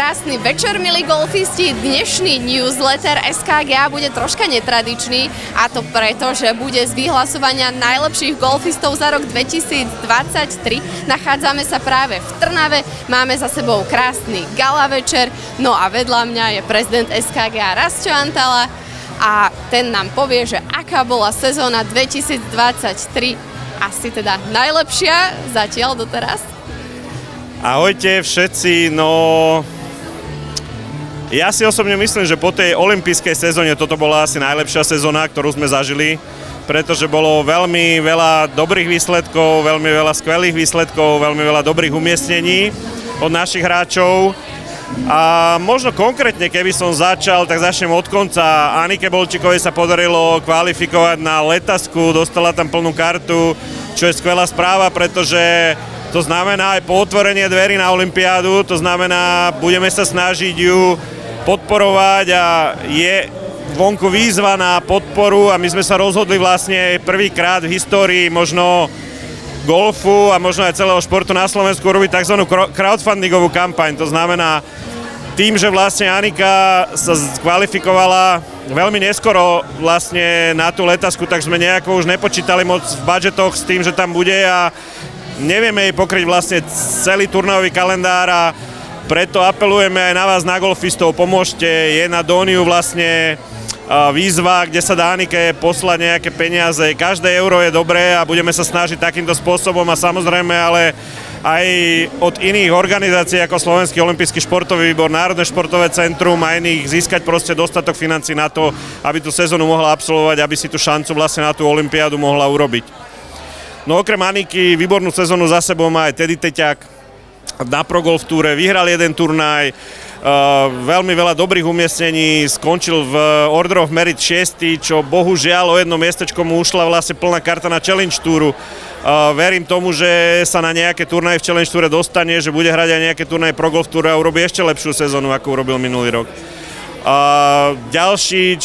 Krásny večer, milí golfisti. Dnešný newsletter SKGA bude troška netradičný, a to preto, že bude z vyhlasovania najlepších golfistov za rok 2023. Nachádzame sa práve v Trnave, máme za sebou krásny gala večer, no a vedľa mňa je prezident SKGA Rastio Antala a ten nám povie, že aká bola sezóna 2023, asi teda najlepšia zatiaľ doteraz. Ahojte všetci, no ja si osobne myslím, že po tej olympijskej sezóne toto bola asi najlepšia sezóna, ktorú sme zažili, pretože bolo veľmi veľa dobrých výsledkov, veľmi veľa skvelých výsledkov, veľmi veľa dobrých umiestnení od našich hráčov. A možno konkrétne, keby som začal, tak začnem od konca. Anike Bolčíkovej sa podarilo kvalifikovať na letasku, dostala tam plnú kartu, čo je skvelá správa, pretože to znamená aj po otvorenie dverí na olympiádu, to znamená, budeme sa snažiť ju podporovať a je vonku výzva na podporu a my sme sa rozhodli vlastne prvýkrát v histórii možno golfu a možno aj celého športu na Slovensku robiť tzv. Crowdfundingovú kampaň. To znamená, tým, že vlastne Anika sa kvalifikovala veľmi neskoro vlastne na tú letasku, tak sme nejako už nepočítali moc v budžetoch s tým, že tam bude a nevieme jej pokryť vlastne celý turnajový kalendár a preto apelujeme aj na vás, na golfistov, pomôžte. Je na Doniu vlastne výzva, kde sa dá Anike poslať nejaké peniaze. Každé euro je dobré a budeme sa snažiť takýmto spôsobom a samozrejme ale aj od iných organizácií ako Slovenský olympijský športový výbor, Národné športové centrum a iných získať proste dostatok financií na to, aby tú sezónu mohla absolvovať, aby si tú šancu vlastne na tú olympiádu mohla urobiť. No okrem Aniky výbornú sezónu za sebou má aj Teddy Teťák na Pro Golf Toure, vyhral jeden turnaj, veľmi veľa dobrých umiestnení, skončil v Order of Merit 6, čo bohužiaľ o jedno miestečko mu ušla vlastne plná karta na Challenge Touru. Verím tomu, že sa na nejaké turnaje v Challenge Toure dostane, že bude hrať aj nejaké turnaje Pro Golf Toure a urobí ešte lepšiu sezónu, ako urobil minulý rok. Ďalší,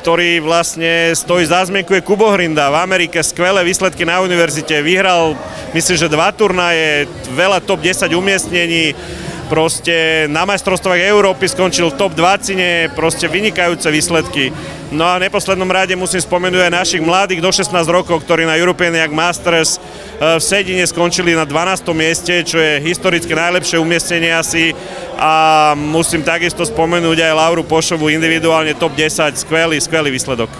ktorý vlastne stojí za zmienku, je Kubo Hrinda. V Amerike skvelé výsledky na univerzite, vyhral myslím, že 2 turnaje, veľa top 10 umiestnení, proste na majstrovstvách Európy skončil top 20, proste vynikajúce výsledky. No a v neposlednom rade musím spomenúť aj našich mladých do 16 rokov, ktorí na European Young Masters v Sedine skončili na 12. mieste, čo je historicky najlepšie umiestnenie asi. A musím takisto spomenúť aj Lauru Pošovú, individuálne top 10, skvelý výsledok.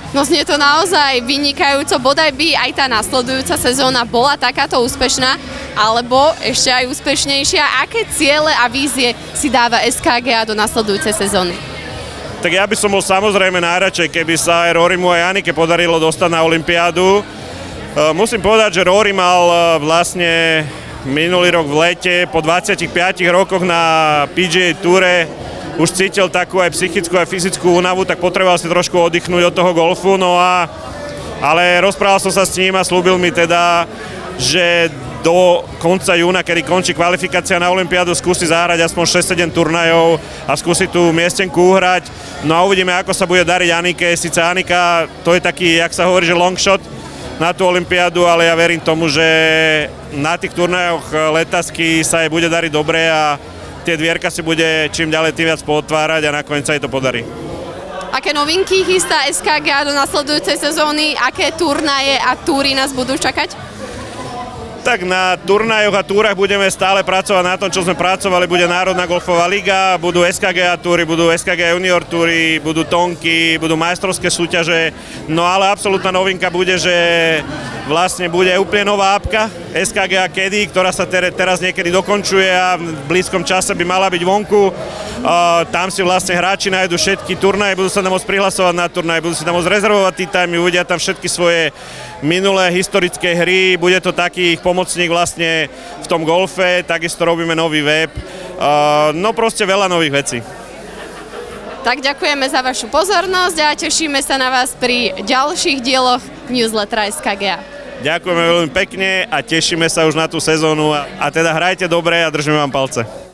No znie to naozaj vynikajúco, bodaj by aj tá nasledujúca sezóna bola takáto úspešná, alebo ešte aj úspešnejšia. Aké ciele a vízie si dáva SKGA do nasledujúcej sezóny? Tak ja by som bol samozrejme najradšej, keby sa aj Rorymu aj Anike podarilo dostať na olympiádu. Musím povedať, že Rory mal vlastne minulý rok v lete po 25 rokoch na PGA Toure už cítil takú aj psychickú, aj fyzickú únavu, tak potreboval si trošku oddychnúť od toho golfu, ale rozprával som sa s ním a slúbil mi teda, že do konca júna, kedy končí kvalifikácia na olympiádu, skúsi zahrať aspoň 6-7 turnajov a skúsi tú miestenku uhrať. No a uvidíme, ako sa bude dariť Anike. Sice Anika, to je taký, jak sa hovorí, že long shot na tú olympiádu, ale ja verím tomu, že na tých turnajoch letasky sa jej bude dariť dobre a tie dvierka si bude čím ďalej tým viac pootvárať a nakoniec sa jej to podarí. Aké novinky chystá SKGA do nasledujúcej sezóny? Aké turnaje a túry nás budú čakať? Tak na turnajoch a túrach budeme stále pracovať na tom, čo sme pracovali. Bude Národná golfová liga, budú SKGA túry, budú SKGA junior túry, budú tonky, budú majstrovské súťaže. No ale absolútna novinka bude, že vlastne bude úplne nová apka SKGA Caddy, ktorá sa teraz niekedy dokončuje a v blízkom čase by mala byť vonku. Tam si vlastne hráči nájdu všetky turnaje, budú sa tam môcť prihlasovať na turnaje, budú si tam môcť rezervovať tee time, uvidia tam všetky svoje minulé historické hry, bude to taký ich pomocník vlastne v tom golfe, takisto robíme nový web, no proste veľa nových vecí. Tak ďakujeme za vašu pozornosť a tešíme sa na vás pri ďalších dieloch newslettera SKGA. Ďakujeme veľmi pekne a tešíme sa už na tú sezónu a teda hrajte dobre a držíme vám palce.